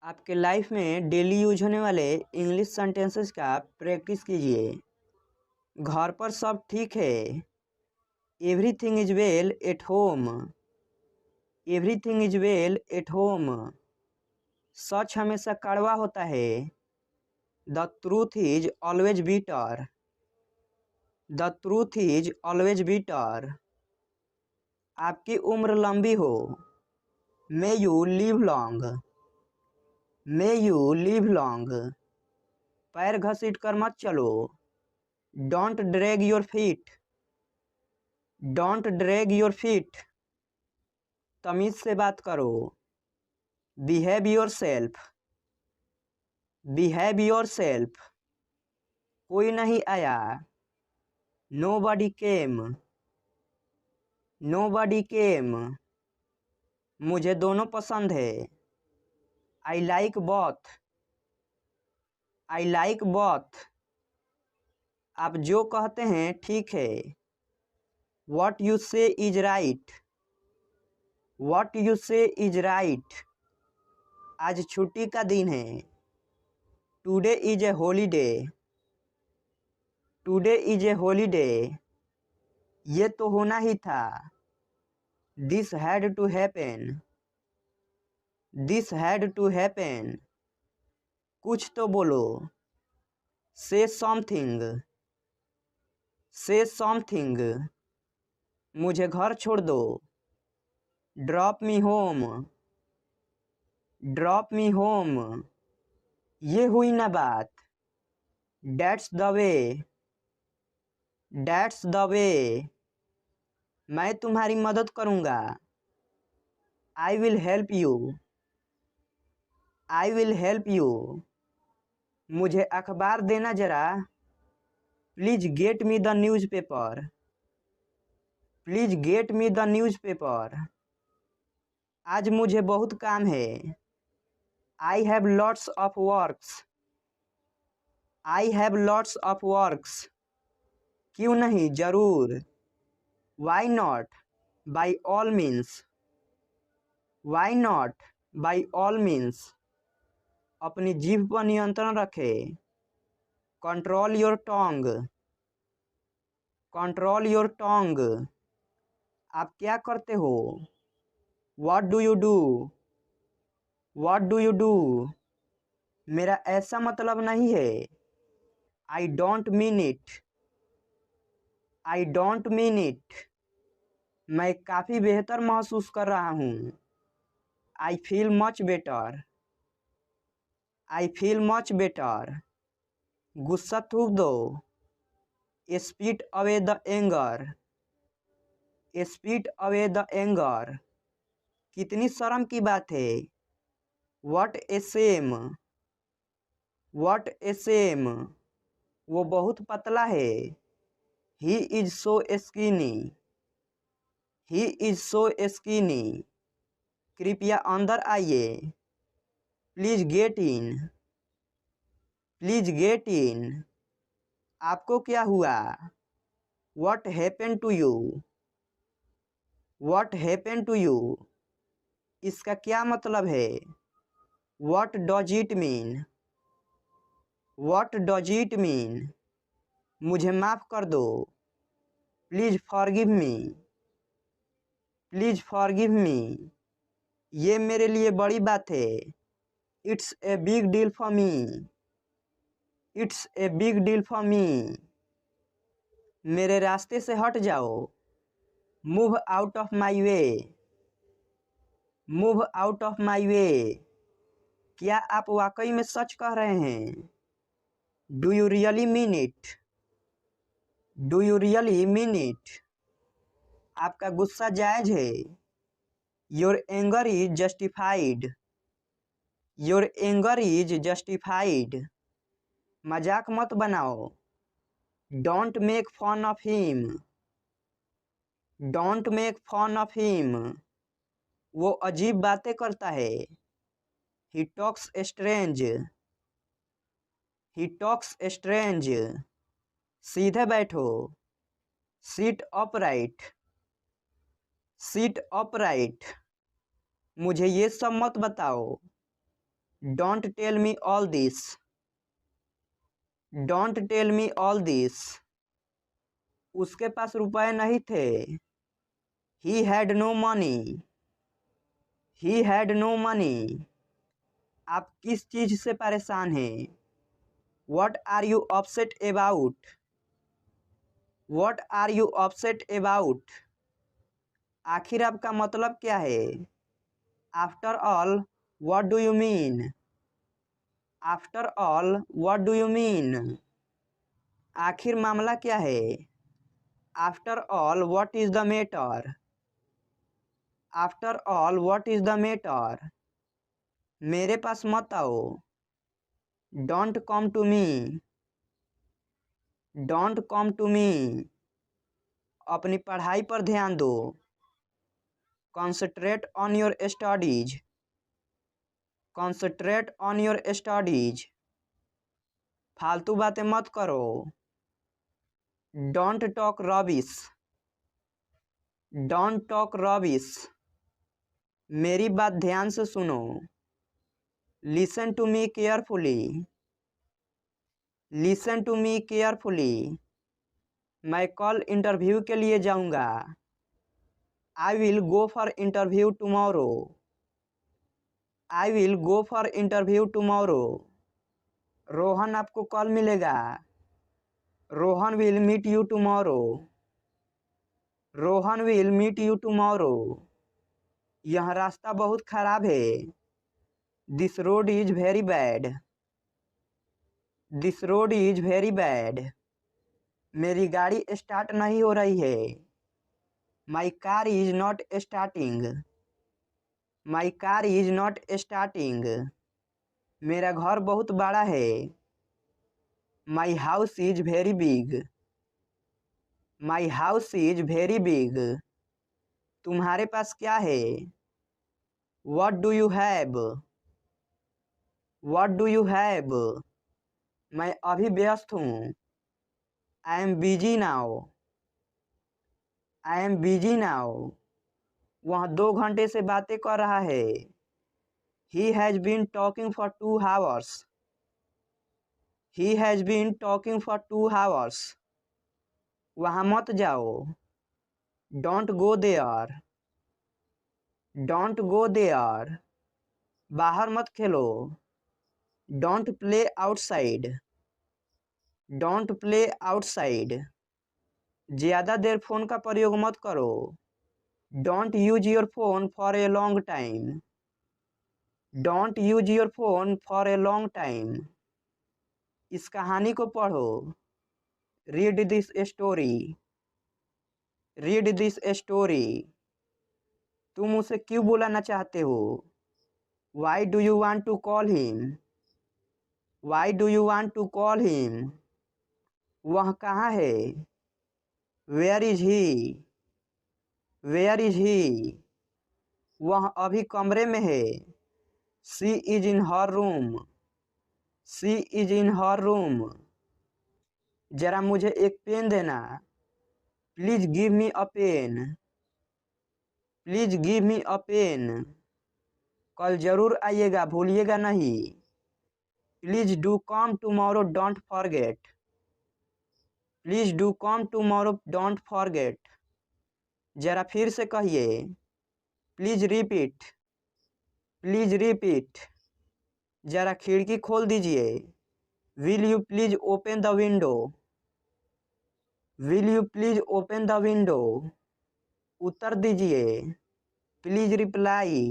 आपके लाइफ में daily use होने वाले इंग्लिश सेंटेंसेस का प्रैक्टिस कीजिए। घर पर सब ठीक है। Everything is well at home. Everything is well at home. सच हमेशा कड़वा होता है। The truth is always bitter. The truth is always bitter. आपकी उम्र लंबी हो। May you live long. May you live long. पैर घसीट कर मत चलो। Don't drag your feet. Don't drag your feet. तमीज से बात करो। Behave yourself. Behave yourself. कोई नहीं आया। नो बडी केम। नो बडी केम। मुझे दोनों पसंद है। I like both. I like both. आप जो कहते हैं ठीक है। What you say is right. What you say is right. आज छुट्टी का दिन है। Today is a holiday. Today is a holiday. ये तो होना ही था। This had to happen. This had to happen. कुछ तो बोलो। से समथिंग। से समथिंग। मुझे घर छोड़ दो। Drop me home. Drop me home. ये हुई ना बात। That's the way. That's the way. मैं तुम्हारी मदद करूँगा। I will help you. I will help you. मुझे अखबार देना जरा। Please get me the newspaper. Please get me the newspaper. आज मुझे बहुत काम है। I have lots of works. I have lots of works. क्यों नहीं, जरूर। Why not, by all means. Why not, by all means. अपनी जीभ पर नियंत्रण रखे। Control your tongue. Control your tongue. आप क्या करते हो। What do you do. What do you do. मेरा ऐसा मतलब नहीं है। I don't mean it. I don't mean it. मैं काफ़ी बेहतर महसूस कर रहा हूँ। I feel much better. I feel much better. गुस्सा थूक दो। Spit away the anger. Spit away the anger. कितनी शर्म की बात है। What a shame. What a shame. वो बहुत पतला है। He is so skinny. He is so skinny. कृपया अंदर आइए। Please get in. Please get in. आपको क्या हुआ। What happen to you. What happen to you. इसका क्या मतलब है। What does it mean. What does it mean. मुझे माफ़ कर दो। Please forgive me. Please forgive me. ये मेरे लिए बड़ी बात है। It's a big deal for me. It's a big deal for me. मेरे रास्ते से हट जाओ। Move out of my way. Move out of my way. क्या आप वाकई में सच कह रहे हैं। Do you really mean it. Do you really mean it. आपका गुस्सा जायज है। Your anger is justified. Your anger is justified. मजाक मत बनाओ। Don't make fun of him. Don't make fun of him. वो अजीब बातें करता है। He talks strange. He talks strange. सीधे बैठो। Sit upright. Sit upright. मुझे ये सब मत बताओ। Don't tell me all this. Don't tell me all this. उसके पास रुपए नहीं थे। He had no money. He had no money. आप किस चीज से परेशान हैं? What are you upset about? What are you upset about? आखिर आपका मतलब क्या है? After all what do you mean? After all what do you mean? आखिर मामला क्या है? After all what is the matter? After all what is the matter? मेरे पास मत आओ। Don't come to me. Don't come to me. अपनी पढ़ाई पर ध्यान दो। Concentrate on your studies. Concentrate on your studies. फालतू बातें मत करो। Don't talk rubbish. Don't talk rubbish. मेरी बात ध्यान से सुनो। Listen to me carefully. Listen to me carefully. मैं कल इंटरव्यू के लिए जाऊंगा। I will go for interview tomorrow. I will go for interview tomorrow. Rohan आपको कल मिलेगा। Rohan will meet you tomorrow. Rohan will meet you tomorrow. यह रास्ता बहुत खराब है। This road is very bad. This road is very bad. मेरी गाड़ी स्टार्ट नहीं हो रही है। My car is not starting. My car is not starting. मेरा घर बहुत बड़ा है। माई house is very big. My house is very big. तुम्हारे पास क्या है? What do you have? What do you have? मैं अभी व्यस्त हूँ। I am busy now. I am busy now. वह 2 घंटे से बातें कर रहा है। He has been talking for 2 hours। He has been talking for 2 hours। वहाँ मत जाओ। Don't go there. Don't go there. बाहर मत खेलो। Don't play outside. Don't play outside. ज़्यादा देर फोन का प्रयोग मत करो। Don't use your phone for a long time. Don't use your phone for a long time. इस कहानी को पढ़ो। Read this story. Read this story. तुम उसे क्यों बुलाना चाहते हो? Why do you want to call him? Why do you want to call him? वह कहाँ है? Where is he? Where is he? वह अभी कमरे में है। She is in her room. She is in her room. जरा मुझे एक पेन देना। Please give me a pen. Please give me a pen. कल जरूर आइएगा, भूलिएगा नहीं। Please do come tomorrow, don't forget. Please do come tomorrow, don't forget. जरा फिर से कहिए। Please repeat. Please repeat. जरा खिड़की खोल दीजिए। Will you please open the window? Will you please open the window? उत्तर दीजिए। Please reply.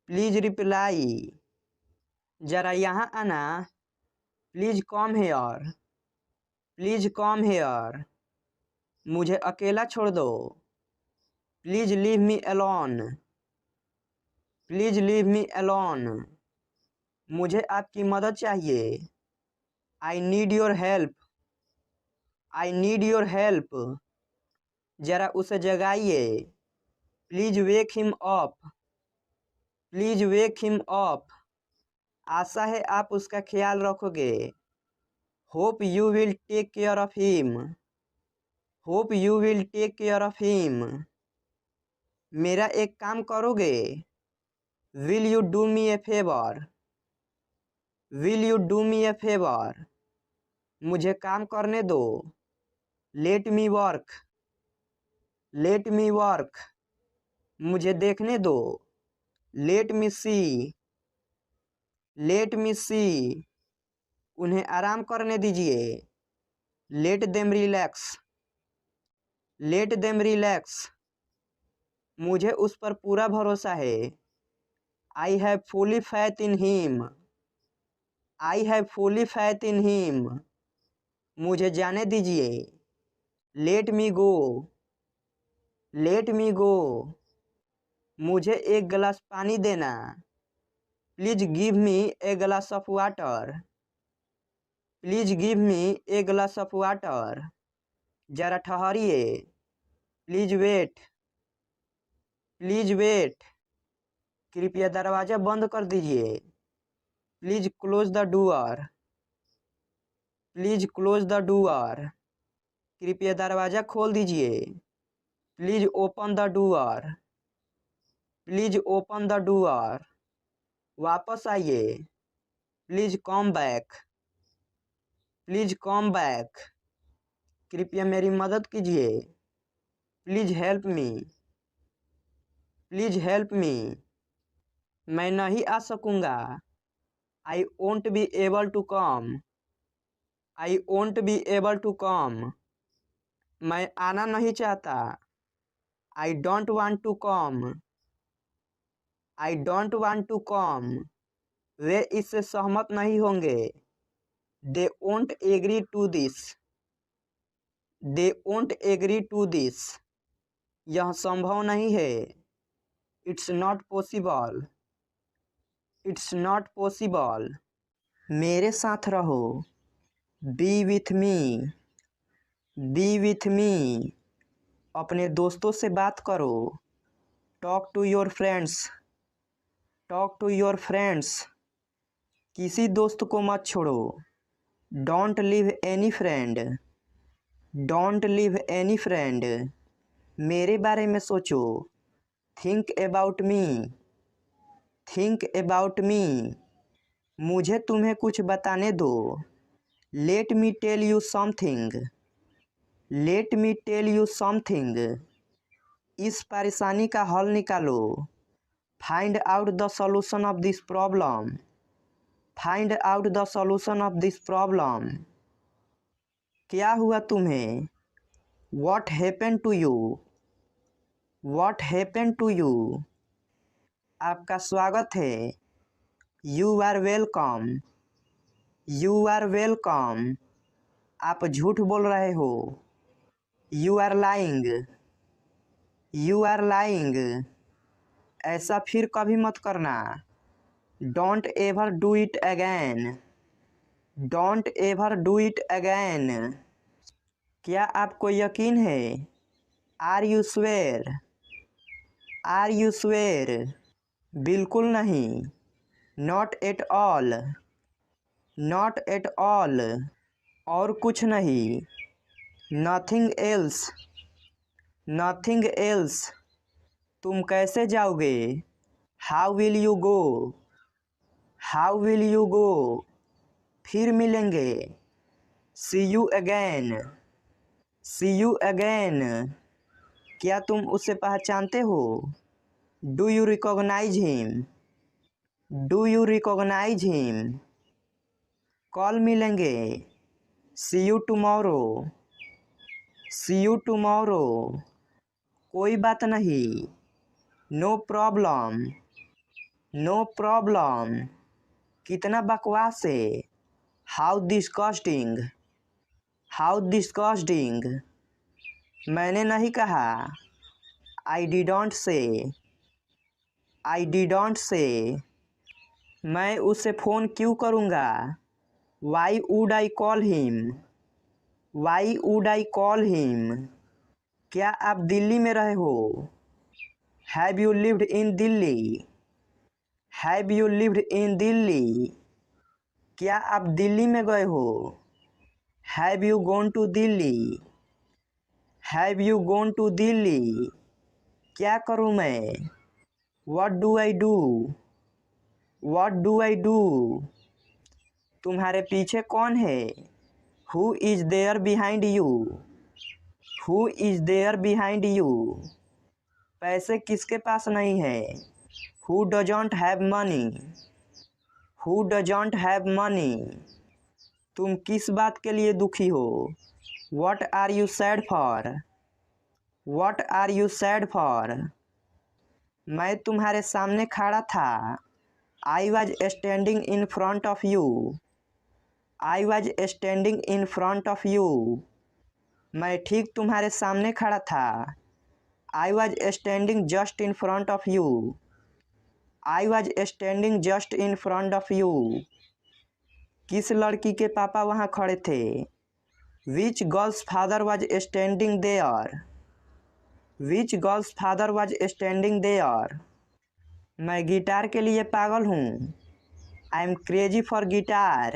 Please reply. जरा यहाँ आना। Please come here. Please come here. मुझे अकेला छोड़ दो। Please leave me alone. Please leave me alone. मुझे आपकी मदद चाहिए। I need your help. I need your help. जरा उसे जगाइए। Please wake him up. Please wake him up. आशा है आप उसका ख्याल रखोगे। Hope you will take care of him. Hope you will take care of him. मेरा एक काम करोगे? Will you do me A favour? Will you do me A favour? मुझे काम करने दो। लेट मी वर्क। Let me work. मुझे देखने दो। लेट मी सी। लेट मी सी। उन्हें आराम करने दीजिए। Let them relax. Let them relax. मुझे उस पर पूरा भरोसा है। I have fully faith in him. I have fully faith in him. मुझे जाने दीजिए। लेट मी गो। लेट मी गो। मुझे एक गिलास पानी देना। Please give me a glass of water. Please give me a glass of water. जरा ठहरिए। Please wait. Please wait. कृपया दरवाज़ा बंद कर दीजिए। Please close the door. Please close the door. कृपया दरवाज़ा खोल दीजिए। Please open the door. Please open the door. वापस आइए। Please come back. Please come back. कृपया मेरी मदद कीजिए। Please help me. Please help me. मैं नहीं आ सकूँगा। I won't be able to come. I won't be able to come. मैं आना नहीं चाहता। I don't want to come. I don't want to come. वे इससे सहमत नहीं होंगे। They won't agree to this. They won't agree to this. यह संभव नहीं है। It's not possible. It's not possible. मेरे साथ रहो। Be with me. Be with me. अपने दोस्तों से बात करो। Talk to your friends. Talk to your friends. किसी दोस्त को मत छोड़ो। Don't leave any friend. Don't leave any friend. मेरे बारे में सोचो। Think about me. Think about me. मुझे तुम्हें कुछ बताने दो। Let me tell you something. Let me tell you something. इस परेशानी का हल निकालो। Find out the solution of this problem. Find out the solution of this problem. क्या हुआ तुम्हें? What happened to you? What happened to you? आपका स्वागत है। You are welcome. You are welcome. आप झूठ बोल रहे हो। You are lying. You are lying. ऐसा फिर कभी मत करना। Don't ever do it again. Don't ever do it again. क्या आपको यकीन है? Are you swear? Are you swear? बिल्कुल नहीं। Not at all. Not at all. और कुछ नहीं। Nothing else. Nothing else. तुम कैसे जाओगे? How will you go? How will you go? फिर मिलेंगे। See you again. See you again. क्या तुम उसे पहचानते हो? Do you recognize him? Do you recognize him? कल मिलेंगे। See you tomorrow. See you tomorrow. कोई बात नहीं। No problem. No problem. कितना बकवास है। How disgusting. How disgusting. मैंने नहीं कहा। I didn't say. I didn't say. मैं उसे फ़ोन क्यों करूँगा? Why would I call him? Why would I call him? क्या आप दिल्ली में रहे हो? Have you lived in Delhi? Have you lived in Delhi? क्या आप दिल्ली में गए हो? Have you gone to Delhi? Have you gone to Delhi? क्या करूँ मैं? What do I do? What do I do? तुम्हारे पीछे कौन है? Who is there behind you? Who is there behind you? पैसे किसके पास नहीं है? Who doesn't have money? Who doesn't have money? तुम किस बात के लिए दुखी हो? What are you sad for? What are you sad for? मैं तुम्हारे सामने खड़ा था। I was standing in front of you. I was standing in front of you. मैं ठीक तुम्हारे सामने खड़ा था। I was standing just in front of you. I was standing just in front of you. किस लड़की के पापा वहाँ खड़े थे? Which girl's father was standing there? Which girl's father was standing there? मैं गिटार के लिए पागल हूँ। I am crazy for guitar.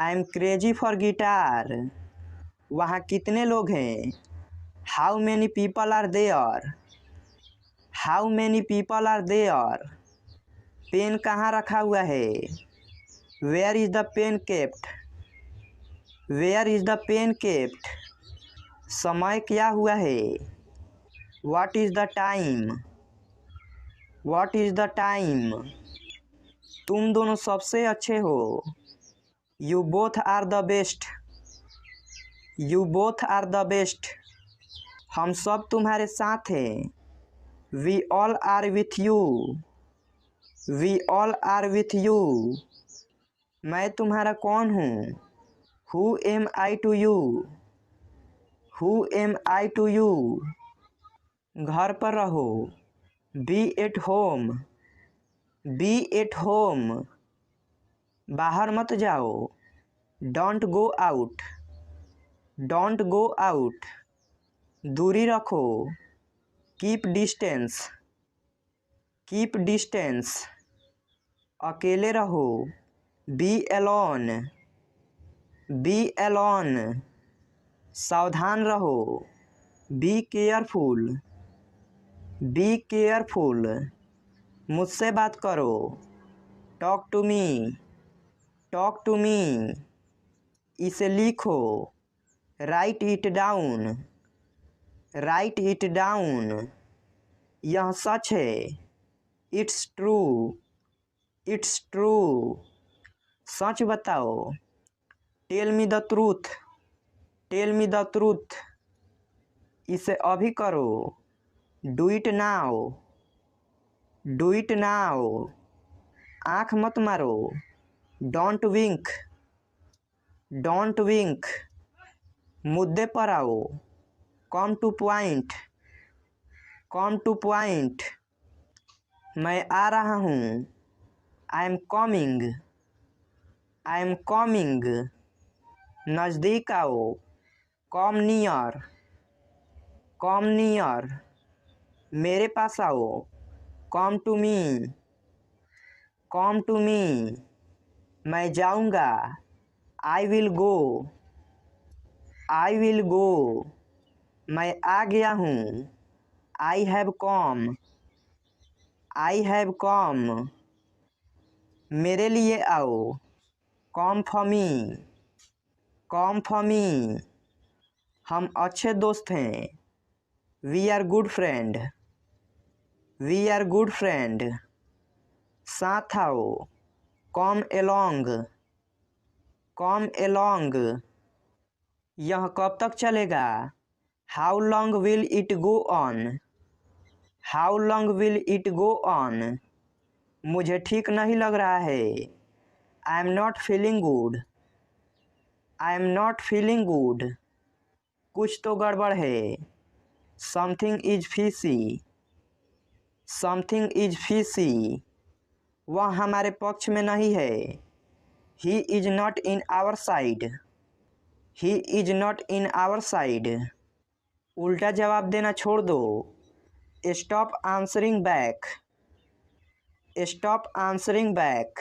I am crazy for guitar. वहाँ कितने लोग हैं? How many people are there? How many people are there? Pen कहाँ रखा हुआ है? Where is the pen kept? Where is the pen kept? समय क्या हुआ है? What is the time? What is the time? तुम दोनों सबसे अच्छे हो। You both are the best. You both are the best. हम सब तुम्हारे साथ हैं। We all are with you. We all are with you. मैं तुम्हारा कौन हूँ? Who am I to you? Who am I to you? घर पर रहो। Be at home. Be at home. बाहर मत जाओ। Don't go out. Don't go out. दूरी रखो। Keep distance. Keep distance. अकेले रहो। Be alone. Be alone. सावधान रहो। Be careful. Be careful. मुझसे बात करो। Talk to me. Talk to me. इसे लिखो। Write it down. Write it down. यह सच है। It's true. It's true. सच बताओ। Tell me the truth. Tell me the truth. इसे अभी करो। Do it now. Do it now. आँख मत मारो। Don't wink. Don't wink. मुद्दे पर आओ। Come to point. Come to point. मैं आ रहा हूँ। I am coming. I am coming. नज़दीक आओ। Come near. Come near. मेरे पास आओ। Come to me. Come to me. मैं जाऊँगा। I will go. I will go. मैं आ गया हूँ। I have come. I have कम। मेरे लिए आओ। Come for me. Come for me. हम अच्छे दोस्त हैं। We are good friend. We are good friend. साथ आओ। Come along. Come along. यह कब तक चलेगा? How long will it go on? How long will it go on? मुझे ठीक नहीं लग रहा है। I am not feeling good. I am not feeling good. कुछ तो गड़बड़ है। Something is fishy. Something is fishy. वह हमारे पक्ष में नहीं है। He is not in our side. He is not in our side. उल्टा जवाब देना छोड़ दो। Stop answering back. Stop answering back.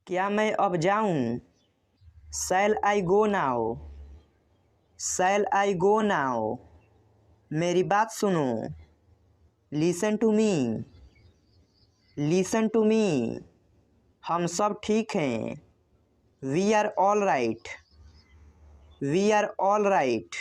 क्या मैं अब जाऊं? Shall I go now? Shall I go now? मेरी बात सुनो। Listen to me. Listen to me. हम सब ठीक हैं। We are all right. We are all right.